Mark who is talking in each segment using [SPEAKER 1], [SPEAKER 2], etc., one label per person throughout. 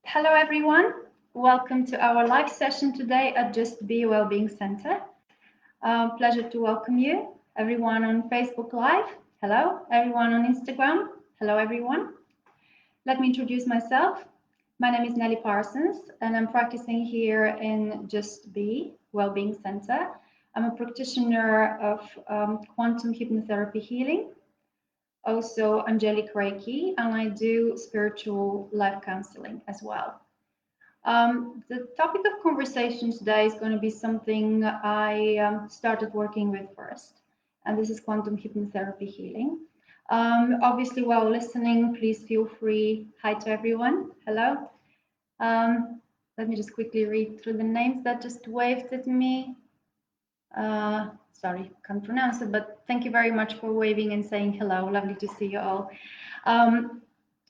[SPEAKER 1] Hello, everyone. Welcome to our live session today at Just Be Wellbeing Center. Pleasure to welcome you, everyone on Facebook Live. Hello, everyone on Instagram. Hello, everyone. Let me introduce myself. My name is Nellie Parsons, and I'm practicing here in Just Be Wellbeing Center. I'm a practitioner of quantum hypnotherapy healing, also angelic Reiki, and I do spiritual life counseling as well. The topic of conversation today is going to be something I started working with first, and this is quantum hypnotherapy healing. Obviously, while listening, please feel free. Hi to everyone. Hello. Let me just quickly read through the names that just waved at me. Sorry, can't pronounce it, but thank you very much for waving and saying hello. Lovely to see you all.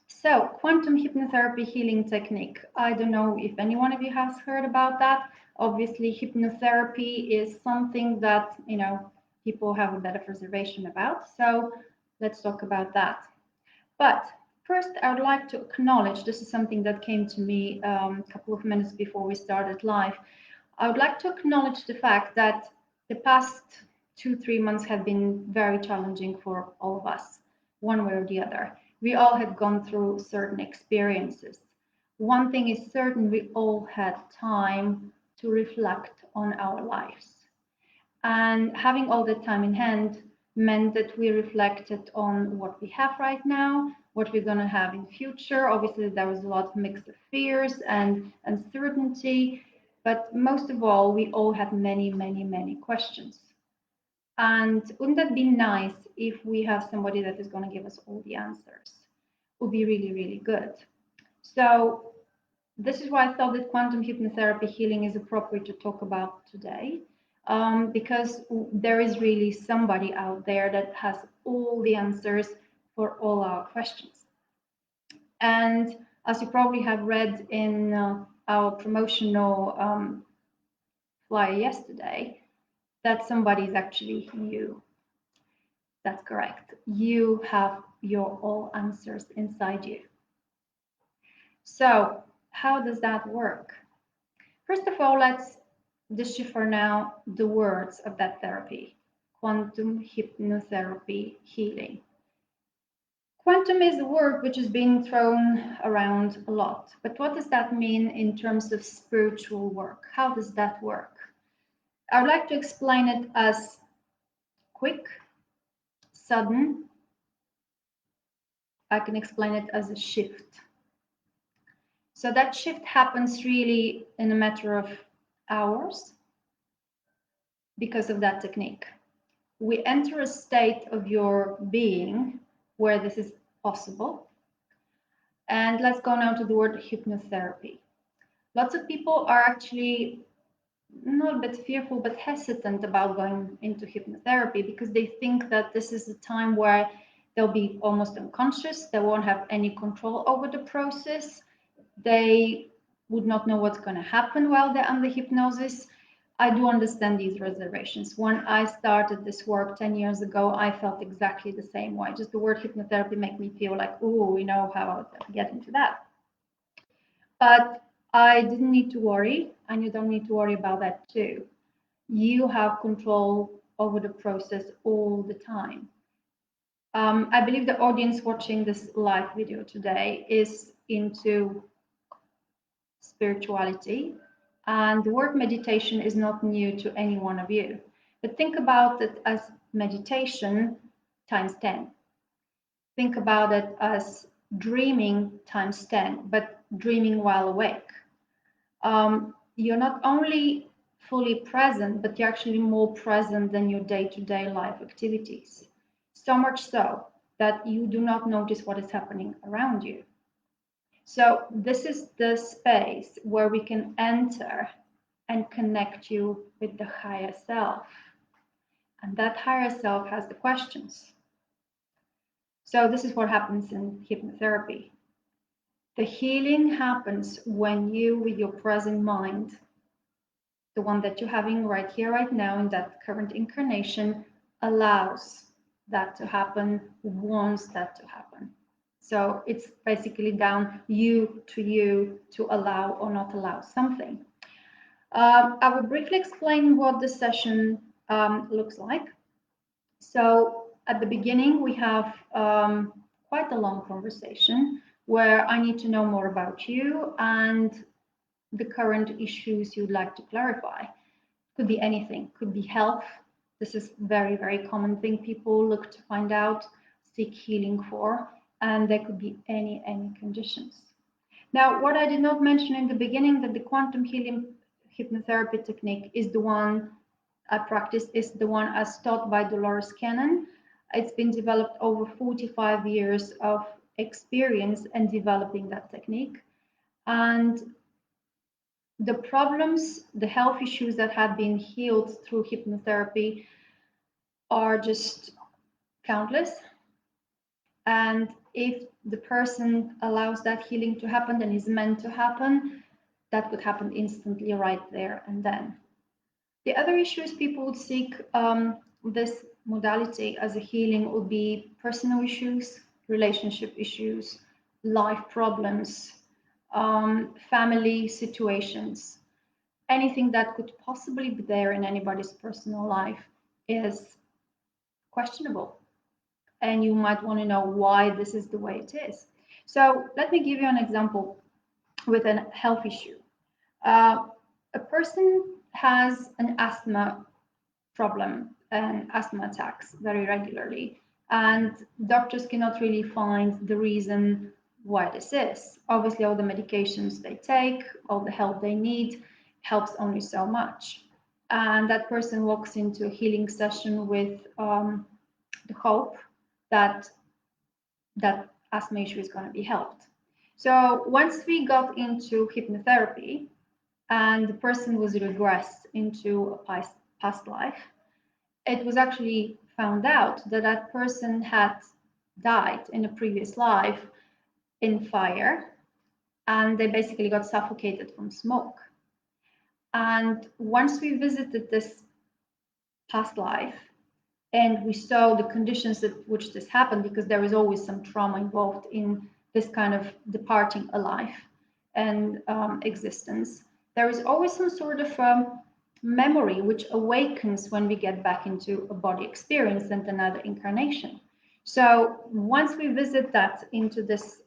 [SPEAKER 1] So, quantum hypnotherapy healing technique. I don't know if any one of you has heard about that. Obviously, hypnotherapy is something that, people have a bit of reservation about. So, let's talk about that. But first, I would like to acknowledge this is something that came to me a couple of minutes before we started live. I would like to acknowledge the fact that the past 2-3 months have been very challenging for all of us, one way or the other. We all had gone through certain experiences. One thing is certain, we all had time to reflect on our lives. And having all that time in hand meant that we reflected on what we have right now, what we're going to have in future. Obviously, there was a lot of mix of fears and uncertainty, but most of all, we all had many, many, many questions. And wouldn't that be nice if we have somebody that is going to give us all the answers? Would be really, really good. So this is why I thought that quantum hypnotherapy healing is appropriate to talk about today, because there is really somebody out there that has all the answers for all our questions. And as you probably have read in our promotional flyer yesterday, that somebody is actually you. That's correct. You have your all answers inside you. So, how does that work? First of all, let's decipher now the words of that therapy: quantum hypnotherapy healing. Quantum is a word which is being thrown around a lot, but what does that mean in terms of spiritual work? How does that work? I would like to explain it as quick, sudden. I can explain it as a shift. So that shift happens really in a matter of hours because of that technique. We enter a state of your being where this is possible. And let's go now to the word hypnotherapy. Lots of people are actually not a bit fearful, but hesitant about going into hypnotherapy because they think that this is a time where they'll be almost unconscious, they won't have any control over the process, they would not know what's going to happen while they're under hypnosis. I do understand these reservations. When I started this work 10 years ago, I felt exactly the same way. Just the word hypnotherapy made me feel like, oh, we know how to get into that. But I didn't need to worry, and you don't need to worry about that too. You have control over the process all the time. I believe the audience watching this live video today is into spirituality, and the word meditation is not new to any one of you. But think about it as meditation times 10. Think about it as dreaming times 10, but dreaming while awake. You're not only fully present, but you're actually more present than your day-to-day life activities. So much so that you do not notice what is happening around you. So this is the space where we can enter and connect you with the higher self. And that higher self has the questions. So this is what happens in hypnotherapy. The healing happens when you, with your present mind, the one that you're having right here, right now, in that current incarnation, allows that to happen, wants that to happen. So it's basically down you to allow or not allow something. I will briefly explain what the session looks like. So at the beginning, we have quite a long conversation where I need to know more about you and the current issues you'd like to clarify. Could be anything, could be health. This is very, very common thing people look to find out, seek healing for, and there could be any conditions. Now, what I did not mention in the beginning, that the quantum healing hypnotherapy technique is the one I practice, is the one as taught by Dolores Cannon. It's been developed over 45 years of experience in developing that technique. And the problems, the health issues that have been healed through hypnotherapy are just countless. And if the person allows that healing to happen and is meant to happen, that could happen instantly right there and then. The other issues people would seek this modality as a healing would be personal issues, relationship issues, life problems, family situations. Anything that could possibly be there in anybody's personal life is questionable. And you might want to know why this is the way it is. So let me give you an example with a health issue. A person has an asthma problem and asthma attacks very regularly, and doctors cannot really find the reason why this is. Obviously, all the medications they take, all the help they need helps only so much. And that person walks into a healing session with the hope that that asthma issue is going to be helped. So once we got into hypnotherapy and the person was regressed into a past life, it was actually found out that that person had died in a previous life in fire, and they basically got suffocated from smoke. And once we visited this past life and we saw the conditions at which this happened, because there is always some trauma involved in this kind of departing a life and existence, there is always some sort of memory which awakens when we get back into a body experience and another incarnation. So once we visit that into this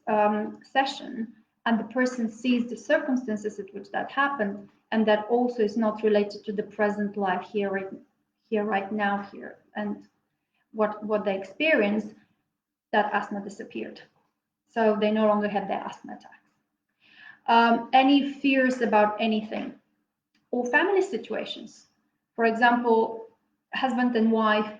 [SPEAKER 1] session and the person sees the circumstances at which that happened, and that also is not related to the present life here, right now, here, and what they experience, that asthma disappeared. So they no longer had their asthma attacks. Any fears about anything, or family situations. For example, husband and wife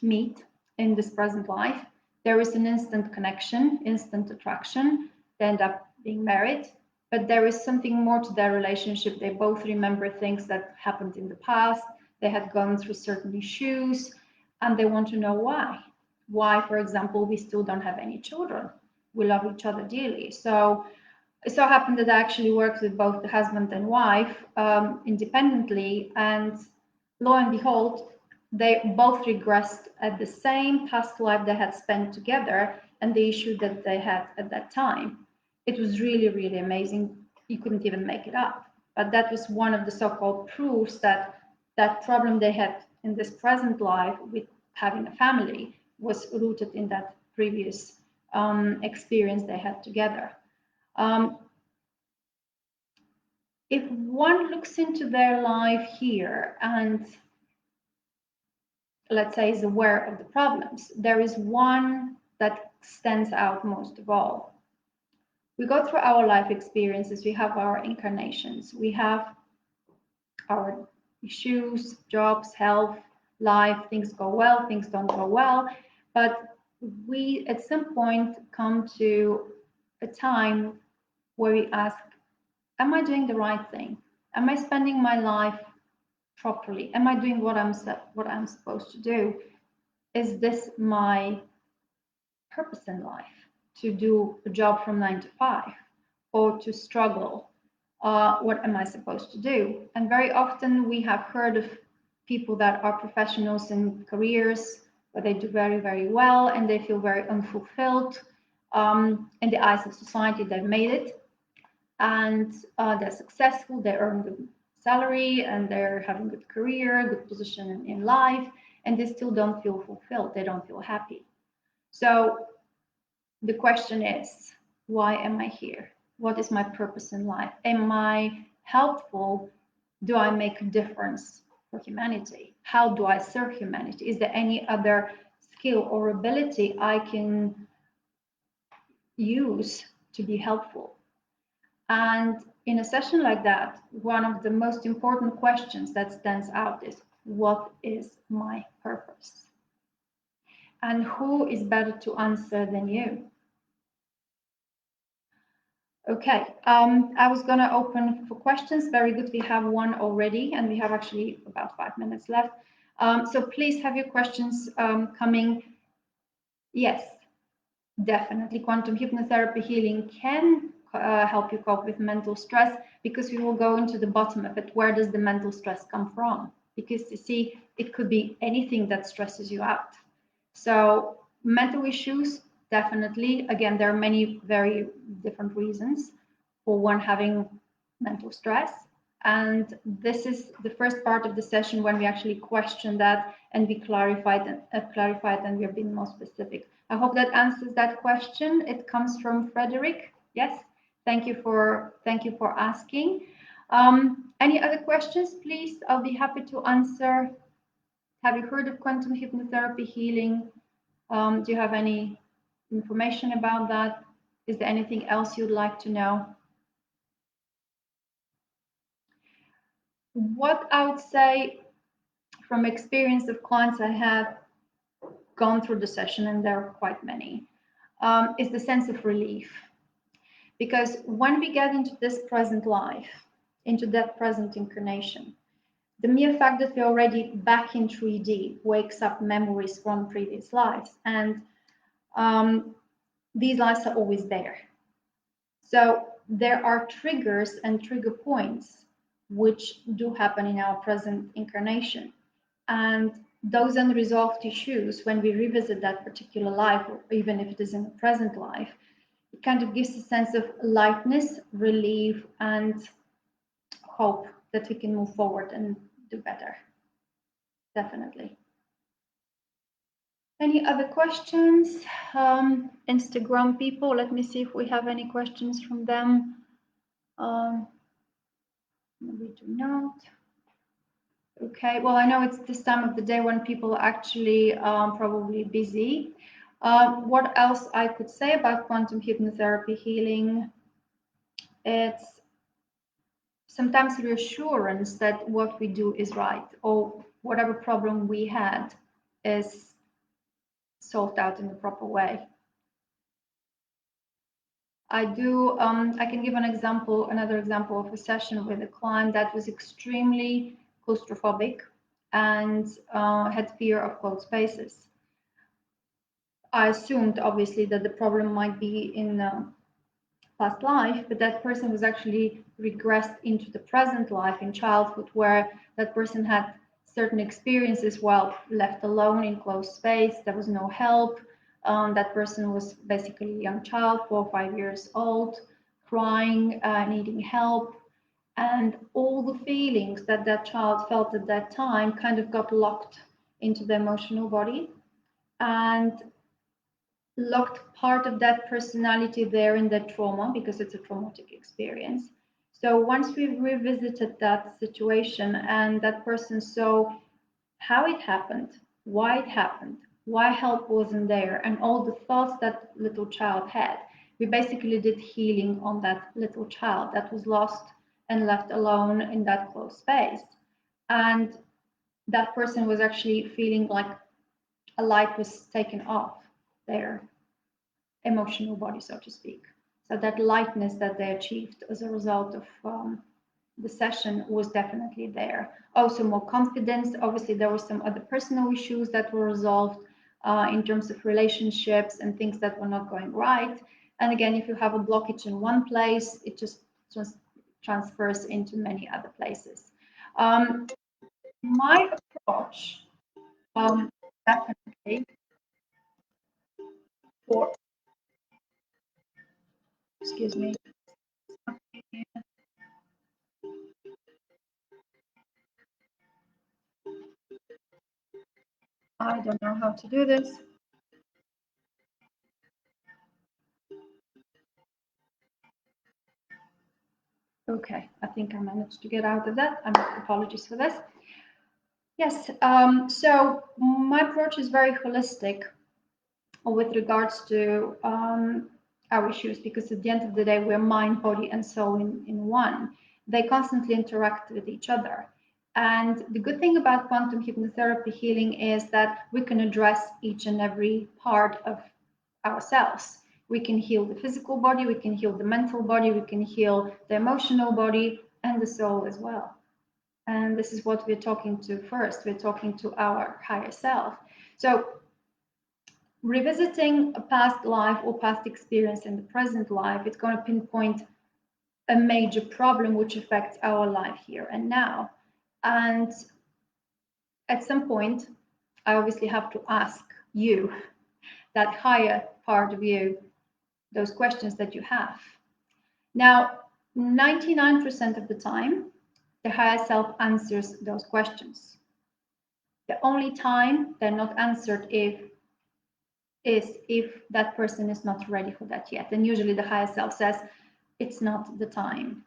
[SPEAKER 1] meet in this present life. There is an instant connection, instant attraction. They end up being married, but there is something more to their relationship. They both remember things that happened in the past. They had gone through certain issues, and they want to know why. Why, for example, we still don't have any children. We love each other dearly. So it so happened that I actually worked with both the husband and wife independently, and lo and behold, they both regressed at the same past life they had spent together and the issue that they had at that time. It was really, really amazing. You couldn't even make it up. But that was one of the so-called proofs that that problem they had in this present life with having a family was rooted in that previous experience they had together. If one looks into their life here and, let's say, is aware of the problems, there is one that stands out most of all. We go through our life experiences, we have our incarnations, we have our issues, jobs, health, life, things go well, things don't go well, but we at some point come to a time where we ask, am I doing the right thing? Am I spending my life properly? Am I doing what I'm supposed to do? Is this my purpose in life? To do a job from 9 to 5 or to struggle? What am I supposed to do? And very often we have heard of people that are professionals in careers where they do very, very well and they feel very unfulfilled. In the eyes of society, they've made it, and they're successful, they earn good salary, and they're having good career, good position in life, and they still don't feel fulfilled, they don't feel happy. So the question is, why am I here? What is my purpose in life? Am I helpful? Do I make a difference for humanity? How do I serve humanity? Is there any other skill or ability I can use to be helpful? And in a session like that, one of the most important questions that stands out is, what is my purpose? And who is better to answer than you? Okay, I was going to open for questions. Very good. We have one already, and we have actually about 5 minutes left. So please have your questions coming. Yes, definitely. Quantum hypnotherapy healing can help you cope with mental stress, because we will go into the bottom of it. Where does the mental stress come from? Because you see, it could be anything that stresses you out. So mental issues, definitely. Again, there are many very different reasons for one having mental stress. And this is the first part of the session when we actually question that and we clarified and we have been more specific. I hope that answers that question. It comes from Frederick. Yes, thank you for asking. Any other questions, please? I'll be happy to answer. Have you heard of quantum hypnotherapy healing? Do you have any information about that? Is there anything else you'd like to know? What I would say from experience of clients I have gone through the session, and there are quite many, is the sense of relief. Because when we get into this present life, into that present incarnation, the mere fact that we're already back in 3D wakes up memories from previous lives. And these lives are always there. So there are triggers and trigger points which do happen in our present incarnation. And those unresolved issues, when we revisit that particular life, or even if it is in the present life, it kind of gives a sense of lightness, relief, and hope that we can move forward and do better. Definitely. Any other questions? Instagram people, let me see if we have any questions from them. We do not. Okay, well, I know it's this time of the day when people are actually probably busy. What else I could say about quantum hypnotherapy healing? It's sometimes reassurance that what we do is right, or whatever problem we had is solved out in the proper way. I can give another example of a session with a client that was extremely claustrophobic and had fear of closed spaces. I assumed, obviously, that the problem might be in past life, but that person was actually regressed into the present life in childhood, where that person had certain experiences while left alone in closed space. There was no help. That person was basically a young child, 4 or 5 years old, crying, needing help. And all the feelings that that child felt at that time kind of got locked into the emotional body and locked part of that personality there in that trauma, because it's a traumatic experience. So once we revisited that situation and that person saw how it happened, why it happened, why help wasn't there, and all the thoughts that little child had, we basically did healing on that little child that was lost and left alone in that closed space. And that person was actually feeling like a light was taken off their emotional body, so to speak. So that lightness that they achieved as a result of the session was definitely there. Also more confidence. Obviously, there were some other personal issues that were resolved in terms of relationships and things that were not going right. And again, if you have a blockage in one place, it just transfers into many other places. My approach, definitely for Excuse me. I don't know how to do this. Okay, I think I managed to get out of that. Apologies for this. Yes, so my approach is very holistic with regards to our issues, because at the end of the day, we're mind, body, and soul in one. They constantly interact with each other. And the good thing about quantum hypnotherapy healing is that we can address each and every part of ourselves. We can heal the physical body, we can heal the mental body, we can heal the emotional body, and the soul as well. And this is what we're talking to first. We're talking to our higher self. So revisiting a past life or past experience in the present life, it's going to pinpoint a major problem which affects our life here and now. And at some point, I obviously have to ask you, that higher part of you, those questions that you have. Now, 99% of the time, the higher self answers those questions. The only time they're not answered is if that person is not ready for that yet. And usually the higher self says, it's not the time.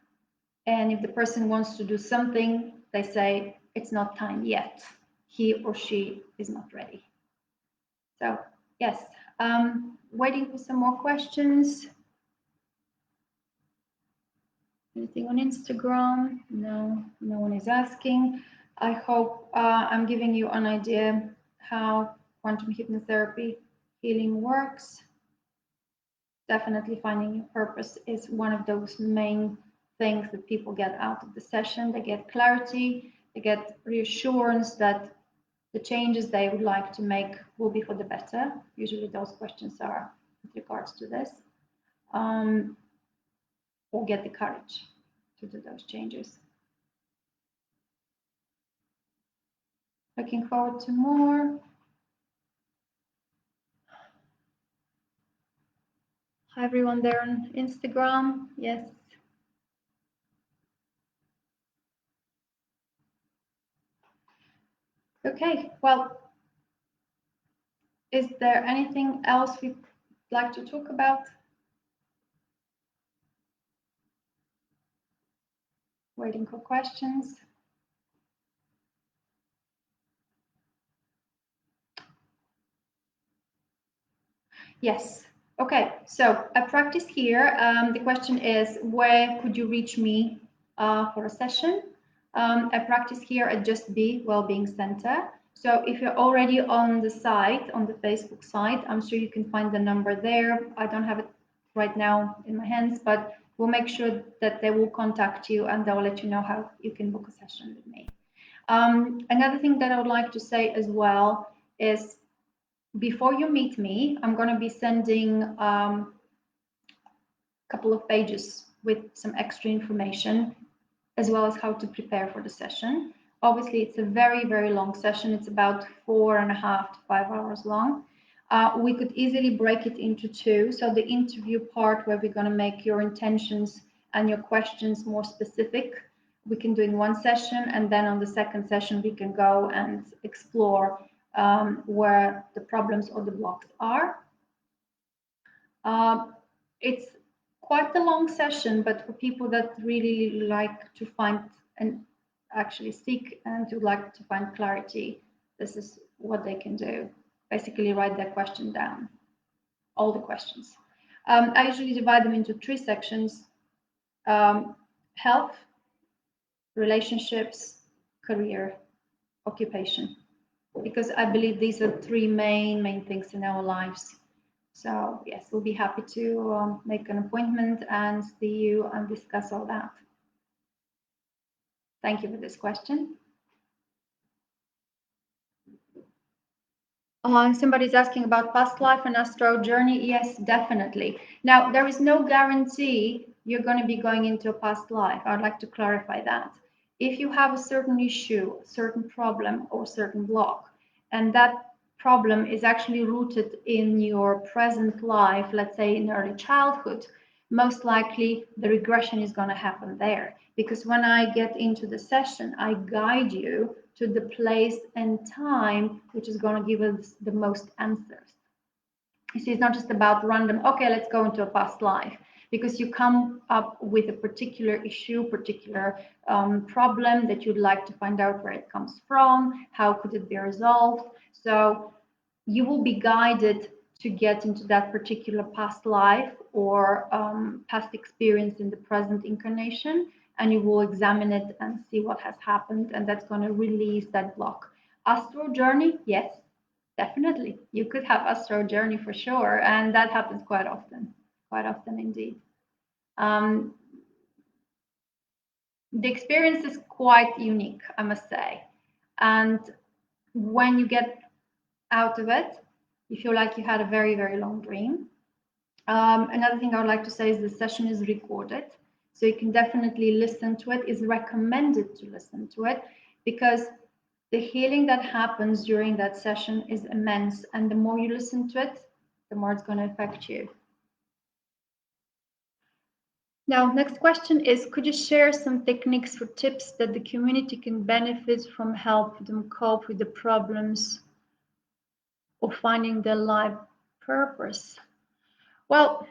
[SPEAKER 1] And if the person wants to do something, they say, it's not time yet. He or she is not ready. So, yes, waiting for some more questions. Anything on Instagram? No, no one is asking. I hope I'm giving you an idea how quantum hypnotherapy healing works. Definitely finding your purpose is one of those main things that people get out of the session. They get clarity, they get reassurance that the changes they would like to make will be for the better. Usually those questions are with regards to this. Or get the courage to do those changes. Looking forward to more. Hi everyone there on Instagram. Yes. Okay, well, is there anything else we'd like to talk about? Waiting for questions. Yes. Okay, so a practice here. The question is, where could you reach me for a session? I practice here at Just Be Wellbeing Center. So if you're already on the site, on the Facebook site, I'm sure you can find the number there. I don't have it right now in my hands, but we'll make sure that they will contact you and they'll let you know how you can book a session with me. Another thing that I would like to say as well is, before you meet me, I'm going to be sending a couple of pages with some extra information, as well as how to prepare for the session. Obviously, it's a very, very long session. It's about 4.5 to 5 hours long. We could easily break it into two. So the interview part, where we're going to make your intentions and your questions more specific, we can do in one session. And then on the second session, we can go and explore where the problems or the blocks are. It's quite a long session, but for people that really like to find and actually seek and would like to find clarity, this is what they can do. Basically, write their question down, all the questions. I usually divide them into three sections: health, relationships, career, occupation, because I believe these are three main things in our lives. So yes, we'll be happy to make an appointment and see you and discuss all that. Thank you for this question. Somebody's asking about past life and astral journey. Yes, definitely. Now, there is no guarantee you're going to be going into a past life. I'd like to clarify that. If you have a certain issue, certain problem, or certain block, and that problem is actually rooted in your present life, let's say in early childhood, most likely the regression is going to happen there. Because when I get into the session, I guide you to the place and time which is going to give us the most answers. You see, it's not just about random, okay, let's go into a past life, because you come up with a particular issue, particular problem that you'd like to find out where it comes from, how could it be resolved. So you will be guided to get into that particular past life or past experience in the present incarnation, and you will examine it and see what has happened, and that's going to release that block. Astral journey, yes, definitely. You could have astral journey for sure, and that happens quite often indeed. Um, the experience is quite unique, I must say. And when you get out of it, you feel like you had a very, very long dream. Another thing I would like to say is the session is recorded, so you can definitely listen to it. It's recommended to listen to it because the healing that happens during that session is immense, and the more you listen to it, the more it's going to affect you. Now, next question is, could you share some techniques or tips that the community can benefit from, help them cope with the problems of finding their life purpose? Well,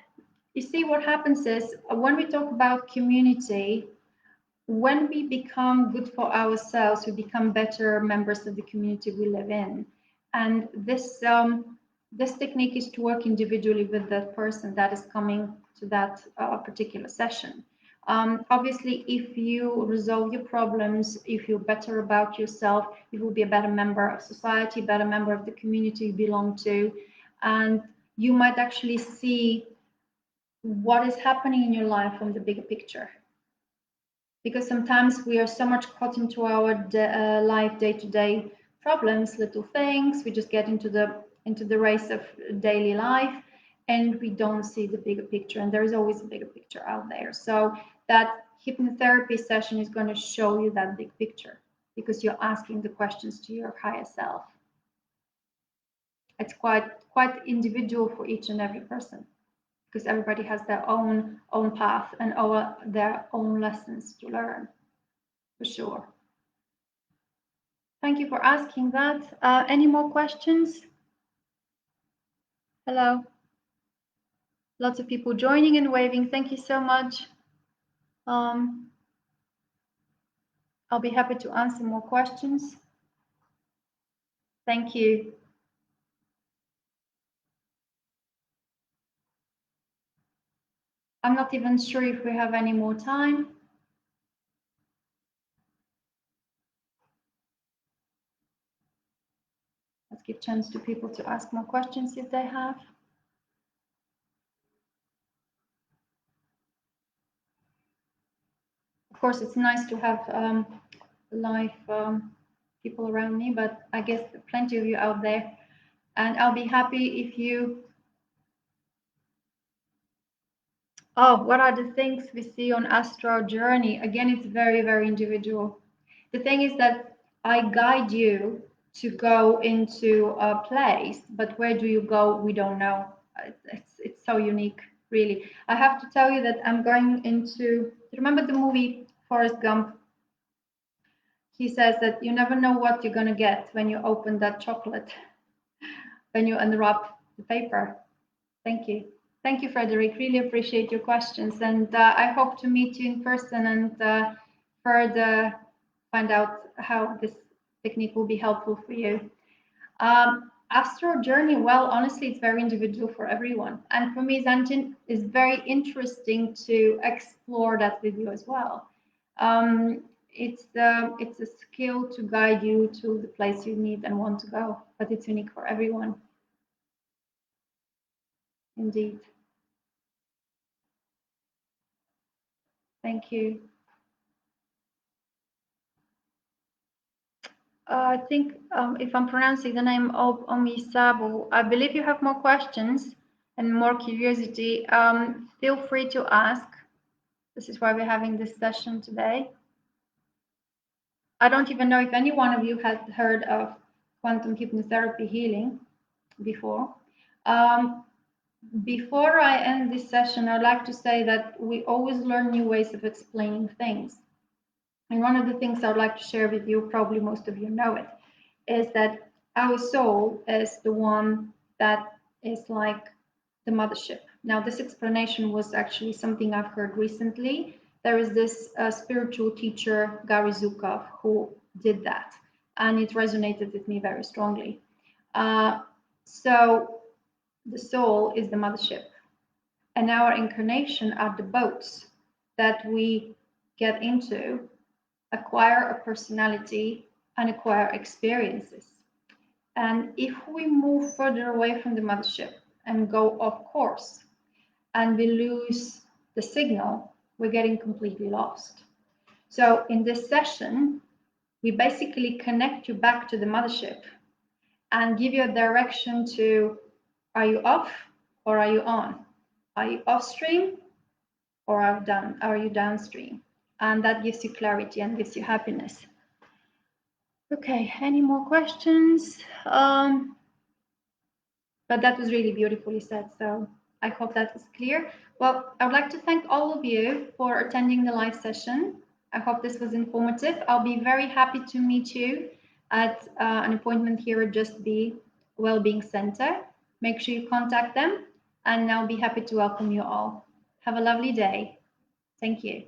[SPEAKER 1] you see, what happens is when we talk about community, when we become good for ourselves, we become better members of the community we live in. And this technique is to work individually with that person that is coming to that particular session. Obviously, if you resolve your problems, if you feel better about yourself, you will be a better member of society, better member of the community you belong to, and you might actually see what is happening in your life from the bigger picture. Because sometimes we are so much caught into our life day-to-day problems, little things. We just get into the race of daily life, and we don't see the bigger picture. And there is always a bigger picture out there. So that hypnotherapy session is going to show you that big picture because you're asking the questions to your higher self. It's quite individual for each and every person, because everybody has their own path and their own lessons to learn, for sure. Thank you for asking that. Any more questions? Hello. Lots of people joining and waving. Thank you so much. I'll be happy to answer more questions. Thank you. I'm not even sure if we have any more time. Let's give chance to people to ask more questions if they have. Of course, it's nice to have live people around me, but I guess there are plenty of you out there. And I'll be happy if you... Oh, what are the things we see on astral journey? Again, it's very, very individual. The thing is that I guide you to go into a place, but where do you go? We don't know. It's so unique, really. I have to tell you that I'm going into... Remember the movie Forrest Gump? He says that you never know what you're going to get when you open that chocolate, when you unwrap the paper. Thank you. Thank you, Frederick. Really appreciate your questions. And I hope to meet you in person and further find out how this technique will be helpful for you. Astral journey, well, honestly, it's very individual for everyone. And for me, Zantin, is very interesting to explore that with you as well. It's a skill to guide you to the place you need and want to go, but it's unique for everyone. Indeed. Thank you. I think if I'm pronouncing the name of Omisabu, I believe you have more questions and more curiosity. Feel free to ask. This is why we're having this session today. I don't even know if any one of you had heard of quantum hypnotherapy healing before. Before I end this session, I'd like to say that we always learn new ways of explaining things. And one of the things I'd like to share with you, probably most of you know it, is that our soul is the one that is like the mothership. Now, this explanation was actually something I've heard recently. There is this spiritual teacher, Gary Zukov, who did that, and it resonated with me very strongly. So, the soul is the mothership, and our incarnation are the boats that we get into, acquire a personality, and acquire experiences. And if we move further away from the mothership and go off course and we lose the signal, we're getting completely lost. So in this session, we basically connect you back to the mothership and give you a direction to, are you off or are you on? Are you off stream or are you downstream? And that gives you clarity and gives you happiness. Okay, any more questions? But that was really beautifully said, so I hope that was clear. Well, I would like to thank all of you for attending the live session. I hope this was informative. I'll be very happy to meet you at an appointment here at Just Be Wellbeing Center. Make sure you contact them, and I'll be happy to welcome you all. Have a lovely day. Thank you.